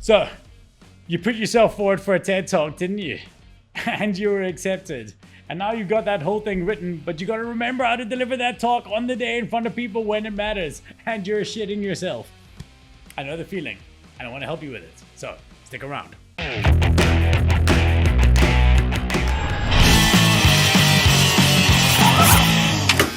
So, you put yourself forward for a TED Talk, didn't you? And you were accepted. And now you've got that whole thing written, but you got to remember how to deliver that talk on the day in front of people when it matters. And you're shitting yourself. I know the feeling, and I want to help you with it. So, stick around.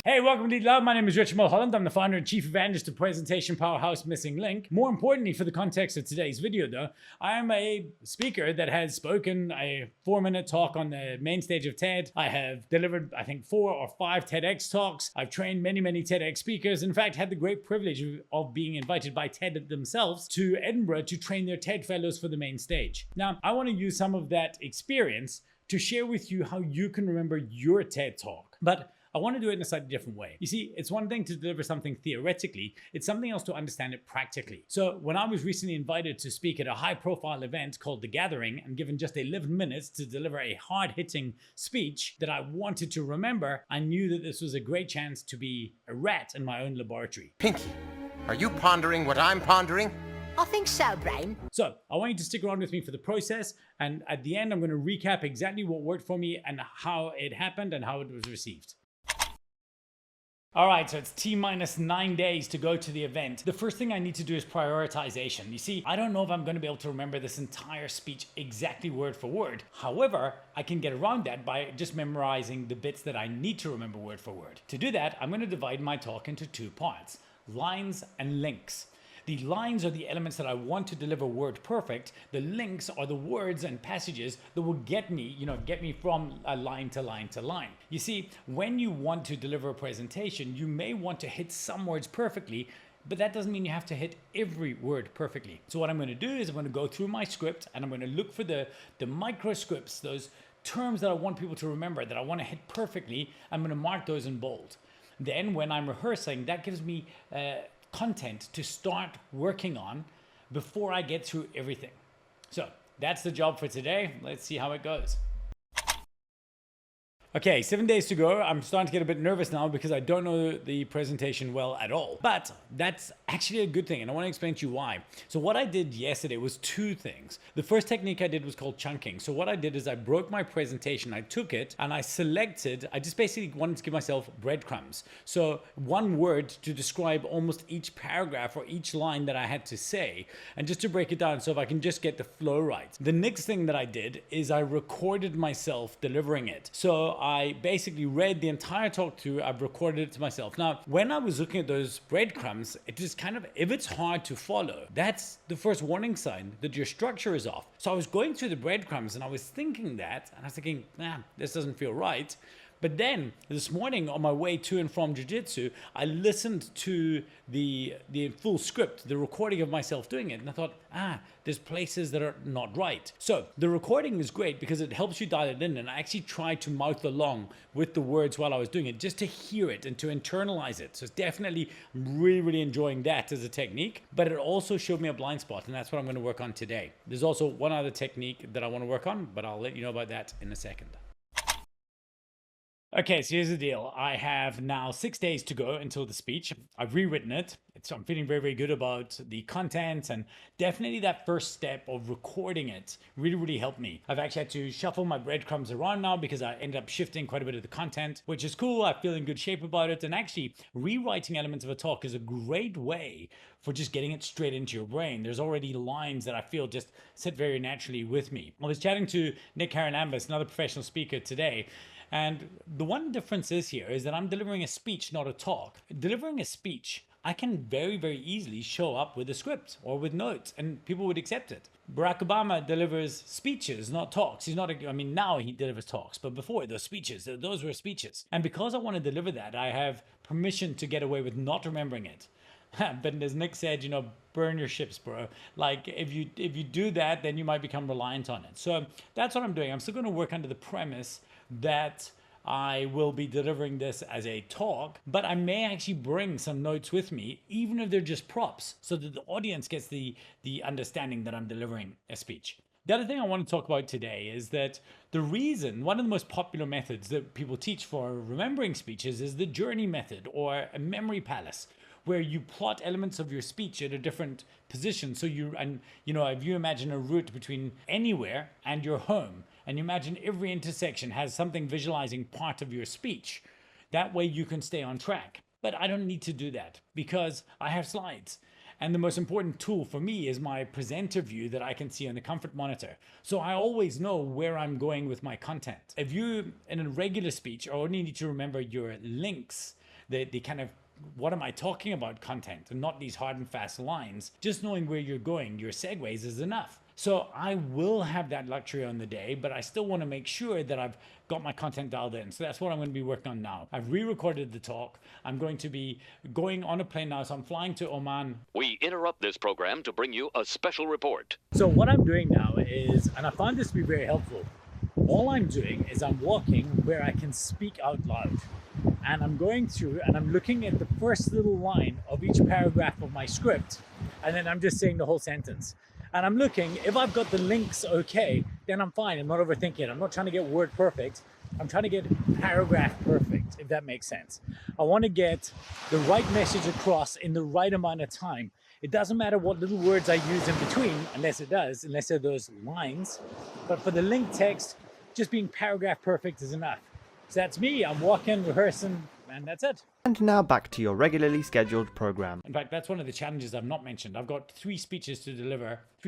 Hey, welcome to TEDTalk. My name is Mulholland. I'm the founder and chief evangelist of presentation powerhouse Missing Link. More importantly, for the context of today's video though, I am a speaker that has spoken a 4-minute talk on the main stage of TED. I have delivered, I think, 4 or 5 TEDx talks. I've trained many TEDx speakers. In fact, had the great privilege of being invited by TED themselves to Edinburgh to train their TED fellows for the main stage. Now, I want to use some of that experience to share with you how you can remember your TED talk. But I want to do it in a slightly different way. You see, it's one thing to deliver something theoretically, it's something else to understand it practically. So when I was recently invited to speak at a high-profile event called The Gathering and given just 11 minutes to deliver a hard-hitting speech that I wanted to remember, I knew that this was a great chance to be a rat in my own laboratory. Pinky, are you pondering what I'm pondering? I think so, Brian. So I want you to stick around with me for the process, and at the end I'm going to recap exactly what worked for me and how it happened and how it was received. All right, so it's T-minus 9 days to go to the event. The first thing I need to do is prioritization. You see, I don't know if I'm going to be able to remember this entire speech exactly word for word. However, I can get around that by just memorizing the bits that I need to remember word for word. To do that, I'm going to divide my talk into 2 parts, lines and links. The lines are the elements that I want to deliver word perfect. The links are the words and passages that will get me from a line to line to line. You see, when you want to deliver a presentation, you may want to hit some words perfectly, but that doesn't mean you have to hit every word perfectly. So what I'm going to do is I'm going to go through my script and I'm going to look for the micro scripts, those terms that I want people to remember, that I want to hit perfectly. I'm going to mark those in bold. Then when I'm rehearsing, that gives me content to start working on before I get through everything. So that's the job for today. Let's see how it goes. Okay, 7 days to go. I'm starting to get a bit nervous now because I don't know the presentation well at all. But that's actually a good thing, and I want to explain to you why. So what I did yesterday was 2 things. The first technique I did was called chunking. So what I did is I broke my presentation, I took it, and I just basically wanted to give myself breadcrumbs. So 1 word to describe almost each paragraph or each line that I had to say, and just to break it down so if I can just get the flow right. The next thing that I did is I recorded myself delivering it. So I basically read the entire talk through, I've recorded it to myself. Now, when I was looking at those breadcrumbs, it is kind of, if it's hard to follow, that's the first warning sign that your structure is off. So I was going through the breadcrumbs and I was thinking that, and I was thinking, this doesn't feel right. But then this morning on my way to and from jiu-jitsu, I listened to the full script, the recording of myself doing it. And I thought, there's places that are not right. So the recording is great because it helps you dial it in. And I actually tried to mouth along with the words while I was doing it, just to hear it and to internalize it. So it's definitely really enjoying that as a technique, but it also showed me a blind spot. And that's what I'm going to work on today. There's also one other technique that I want to work on, but I'll let you know about that in a second. Okay, so here's the deal. I have now 6 days to go until the speech. I've rewritten it. So I'm feeling very good about the content, and definitely that first step of recording it really helped me. I've actually had to shuffle my breadcrumbs around now because I ended up shifting quite a bit of the content, which is cool. I feel in good shape about it. And actually rewriting elements of a talk is a great way for just getting it straight into your brain. There's already lines that I feel just sit very naturally with me. I was chatting to Nick Harrenambus, another professional speaker today, and the one difference is that I'm delivering a speech, not a talk. Delivering a speech, I can very easily show up with a script or with notes and people would accept it. Barack Obama delivers speeches, not talks. He's not, now he delivers talks, but before those speeches, those were speeches. And because I want to deliver that, I have permission to get away with not remembering it. But as Nick said, burn your ships, bro. Like if you do that, then you might become reliant on it. So that's what I'm doing. I'm still going to work under the premise that I will be delivering this as a talk, but I may actually bring some notes with me, even if they're just props, so that the audience gets the understanding that I'm delivering a speech. The other thing I want to talk about today is that one of the most popular methods that people teach for remembering speeches is the journey method or a memory palace, where you plot elements of your speech at a different position. So if you imagine a route between anywhere and your home, and you imagine every intersection has something visualizing part of your speech, that way you can stay on track. But I don't need to do that because I have slides. And the most important tool for me is my presenter view that I can see on the comfort monitor. So I always know where I'm going with my content. If you, in a regular speech, only need to remember your links, the kind of what am I talking about content, and not these hard and fast lines, just knowing where you're going, your segues is enough. So I will have that luxury on the day, but I still want to make sure that I've got my content dialed in. So that's what I'm going to be working on now. I've re-recorded the talk. I'm going to be going on a plane now. So I'm flying to Oman. We interrupt this program to bring you a special report. So what I'm doing now is, and I found this to be very helpful, all I'm doing is I'm walking where I can speak out loud. And I'm going through and I'm looking at the first little line of each paragraph of my script. And then I'm just saying the whole sentence. And I'm looking, if I've got the links okay, then I'm fine. I'm not overthinking it. I'm not trying to get word perfect. I'm trying to get paragraph perfect, if that makes sense. I want to get the right message across in the right amount of time. It doesn't matter what little words I use in between, unless they're those lines. But for the link text, just being paragraph perfect is enough. So that's me. I'm walking, rehearsing, and that's it. And now back to your regularly scheduled program. In fact, that's one of the challenges I've not mentioned. I've got 3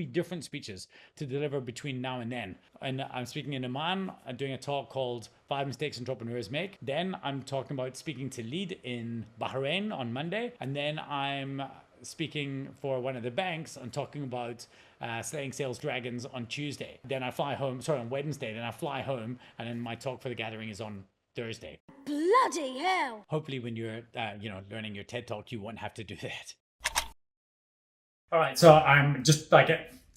different speeches to deliver between now and then. And I'm speaking in Oman. I'm doing a talk called 5 Mistakes Entrepreneurs Make. Then I'm talking about speaking to lead in Bahrain on Monday. And then I'm speaking for one of the banks and talking about slaying sales dragons on Tuesday. Then I fly home, on Wednesday. Then I fly home, and then my talk for the gathering is on Thursday. Bloody hell! Hopefully when you're learning your TED Talk, you won't have to do that. All right, so I'm just like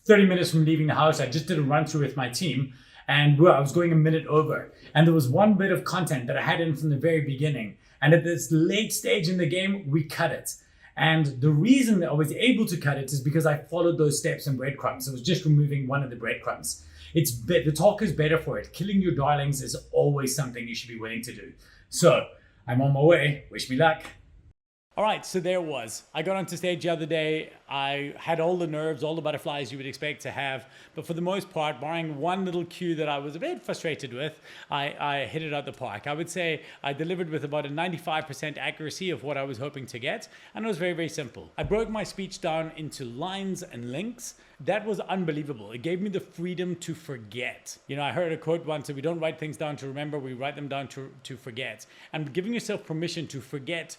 30 minutes from leaving the house. I just did a run through with my team, and I was going a minute over. And there was one bit of content that I had in from the very beginning. And at this late stage in the game, we cut it. And the reason that I was able to cut it is because I followed those steps and breadcrumbs. It was just removing one of the breadcrumbs. The talk is better for it. Killing your darlings is always something you should be willing to do. So I'm on my way. Wish me luck. All right, so there it was. I got onto stage the other day. I had all the nerves, all the butterflies you would expect to have. But for the most part, barring one little cue that I was a bit frustrated with, I hit it out the park. I would say I delivered with about a 95% accuracy of what I was hoping to get. And it was very, very simple. I broke my speech down into lines and links. That was unbelievable. It gave me the freedom to forget. I heard a quote once that we don't write things down to remember, we write them down to forget. And giving yourself permission to forget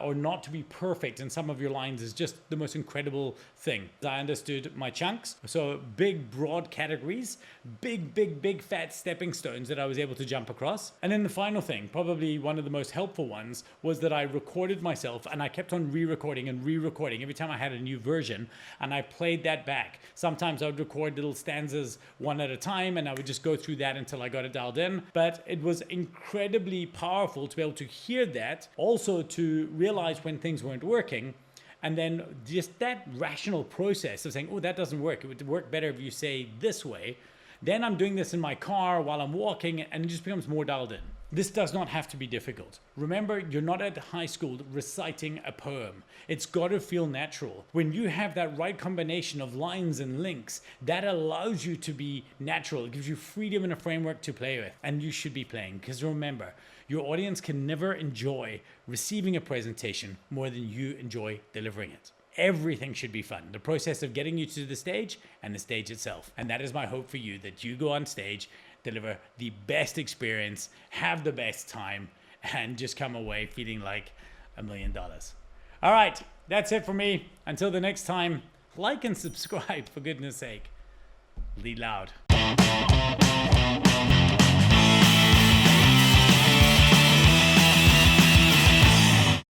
or not to be perfect in some of your lines is just the most incredible thing. I understood my chunks, so big, broad categories, big, fat stepping stones that I was able to jump across. And then the final thing, probably one of the most helpful ones, was that I recorded myself and I kept on re-recording and re-recording every time I had a new version, and I played that back. Sometimes I would record little stanzas one at a time, and I would just go through that until I got it dialed in. But it was incredibly powerful to be able to hear that, also to realize when things weren't working, and then just that rational process of saying, oh, that doesn't work. It would work better if you say this way. Then I'm doing this in my car while I'm walking, and it just becomes more dialed in. This does not have to be difficult. Remember, you're not at high school reciting a poem. It's got to feel natural. When you have that right combination of lines and links, that allows you to be natural. It gives you freedom and a framework to play with, and you should be playing. Because remember, your audience can never enjoy receiving a presentation more than you enjoy delivering it. Everything should be fun. The process of getting you to the stage and the stage itself. And that is my hope for you, that you go on stage, deliver the best experience, have the best time, and just come away feeling like $1 million. All right, that's it for me. Until the next time, like and subscribe, for goodness sake. Lead loud.